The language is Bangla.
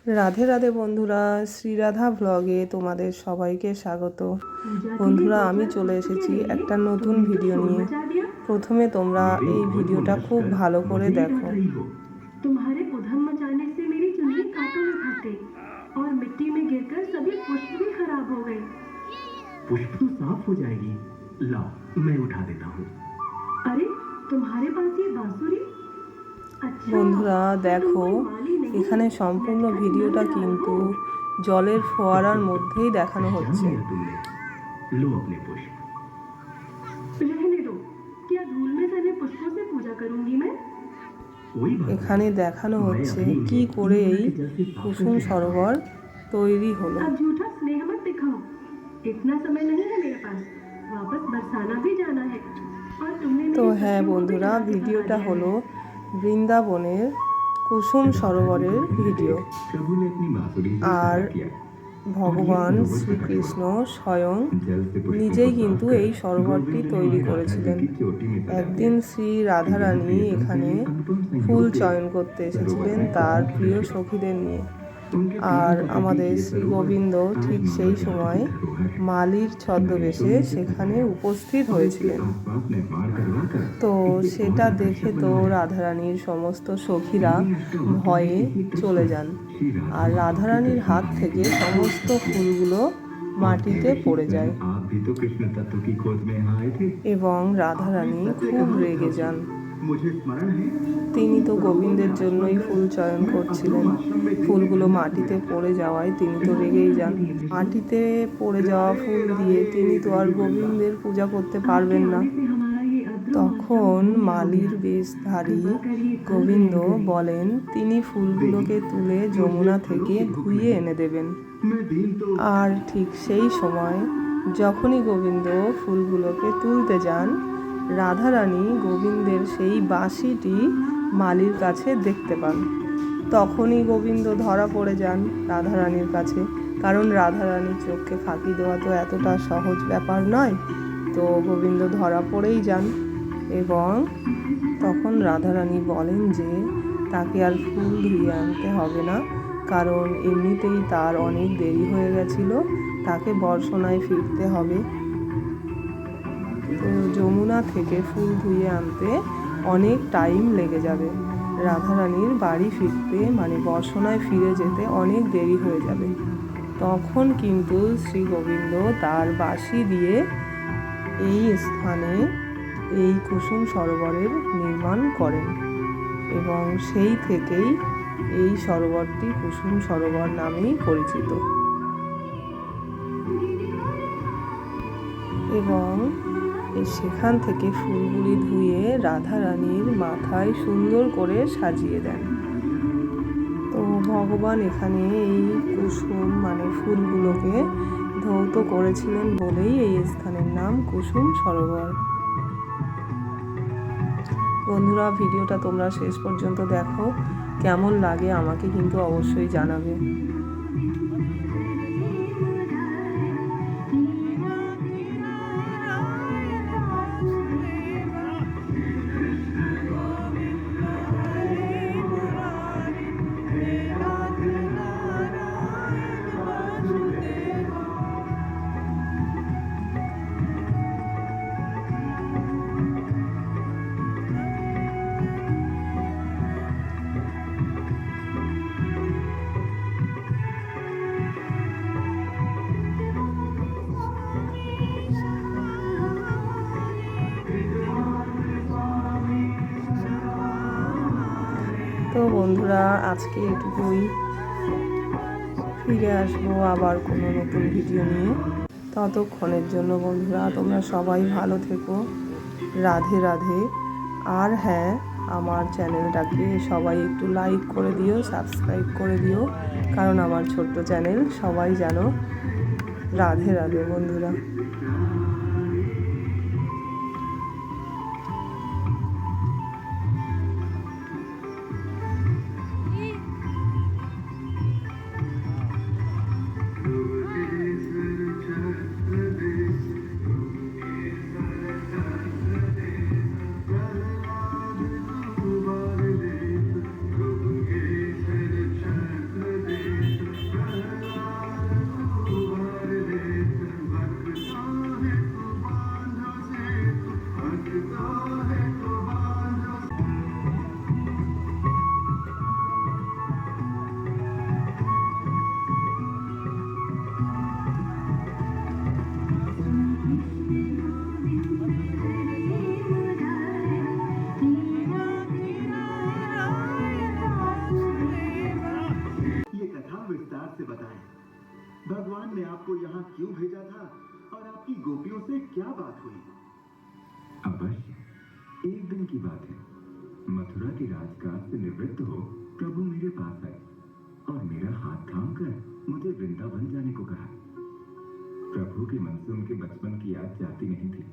রাধে রাধে বন্ধুরা, শ্রীরাধা ব্লগে তোমাদের সবাইকে স্বাগত। বন্ধুরা, আমি চলে এসেছি একটা নতুন ভিডিও নিয়ে। প্রথমে তোমরা এই ভিডিওটা খুব ভালো করে দেখো। तुम्हारे उधम मचाने से मेरी चुन्नी कांटों में फंस गई और मिट्टी में गिरकर सभी पुष्प भी खराब हो गए। पुष्प तो साफ हो जाएगी, लाओ मैं उठा देता हूँ। अरे तुम्हारे पास ये बांसुरी? বন্ধুরা দেখো, এখানে সম্পূর্ণ ভিডিওটা কিন্তু জলের ফোয়ারার মধ্যেই দেখানো হচ্ছে। लो अपने पुष्प। रहने दो, क्या धूल में सने पुष्पों से पूजा करूंगी मैं? এখানে দেখানো হচ্ছে কি করে এই কুসুম সরোবর তৈরি হলো। अब झूठा स्नेह मत दिखाओ, इतना समय नहीं है मेरे पास, वापस बरसाना भी जाना है और तुमने তো হ্যাঁ বন্ধুরা, ভিডিওটা হলো বৃন্দাবনের কুসুম সরোবরের ভিডিও। আর ভগবান শ্রীকৃষ্ণ স্বয়ং নিজেই কিন্তু এই সরোবরটি তৈরি করেছিলেন। একদিন শ্রী রাধারানী এখানে ফুল চয়ন করতে এসেছিলেন তার প্রিয় সখীদের নিয়ে। আর আমাদের শ্রী গোবিন্দ ঠিক সেই সময় মালির ছদ্মবেশে সেখানে উপস্থিত হয়েছিলেন। তো সেটা দেখে তো রাধারানীর সমস্ত সখীরা ভয়ে চলে যান, আর রাধারানীর হাত থেকে সমস্ত ফুলগুলো মাটিতে পড়ে যায় এবং রাধারানী খুব রেগে যান। তিনি তো গোবিন্দের জন্যই ফুল চয়ন করছিলেন, ফুলগুলো মাটিতে পড়ে যাওয়ায় তিনি তো রেগেই যান। মাটিতে পড়ে যাওয়া ফুল দিয়ে তিনি তো আর গোবিন্দের পূজা করতে পারবেন না। তখন মালির বেশধারী গোবিন্দ বলেন তিনি ফুলগুলোকে তুলে যমুনা থেকে ধুয়ে এনে দেবেন। আর ঠিক সেই সময় যখনই গোবিন্দ ফুলগুলোকে তুলতে যান, রাধারানী গোবিন্দের সেই বাঁশিটি মালির কাছে দেখতে পান। তখনই গোবিন্দ ধরা পড়ে যান রাধারানীর কাছে, কারণ রাধারানীর চোখকে ফাঁকি দেওয়া তো এতটা সহজ ব্যাপার নয়। তো গোবিন্দ ধরা পড়েই যান এবং তখন রাধারানী বলেন যে তাকে আর ফুল ধুয়ে আনতে হবে না, কারণ এমনিতেই তার অনেক দেরি হয়ে গেছিল, তাকে বর্ষণায় ফিরতে হবে। তো যমুনা থেকে ফুল ধুয়ে আনতে অনেক টাইম লেগে যাবে, রাধারানীর বাড়ি ফিরতে মানে বর্ষণায় ফিরে যেতে অনেক দেরি হয়ে যাবে। তখন কিন্তু শ্রী গোবিন্দ তার বাঁশি দিয়ে এই স্থানে এই কুসুম সরোবরের নির্মাণ করেন এবং সেই থেকেই এই সরোবরটি কুসুম সরোবর নামেই পরিচিত। এবং সেখান থেকে ফুলগুলি ধুয়ে রাধারানীর মাথায় সুন্দর করে সাজিয়ে দেন। তো ভগবান এখানে এই কুসুম মানে ফুলগুলোকে ধৌত করেছিলেন বলেই এই স্থানের নাম কুসুম সরোবর। বন্ধুরা, ভিডিওটা তোমরা শেষ পর্যন্ত দেখো, কেমন লাগে আমাকে কিন্তু অবশ্যই জানাবে। তো বন্ধুরা, আজকে এটুকুই, ফিরে আসবো আবার কোনো নতুন ভিডিও নিয়ে। ততক্ষণের জন্য বন্ধুরা তোমরা সবাই ভালো থেকো। রাধে রাধে। আর হ্যাঁ, আমার চ্যানেলটাকে সবাই একটু লাইক করে দিও, সাবস্ক্রাইব করে দিও, কারণ আমার ছোট্ট চ্যানেল সবাই জানো। রাধে রাধে বন্ধুরা। विस्तार से बताएं। भगवान ने आपको यहाँ क्यों भेजा था और आपकी गोपियों से क्या बात हुई? अवश्य, एक दिन की बात है। मथुरा के राजकाज से निवृत्त हो प्रभु मेरे पास आए और मेरा हाथ थामकर मुझे वृंदावन जाने को कहा। प्रभु के मन से उनके बचपन की याद जाती नहीं थी।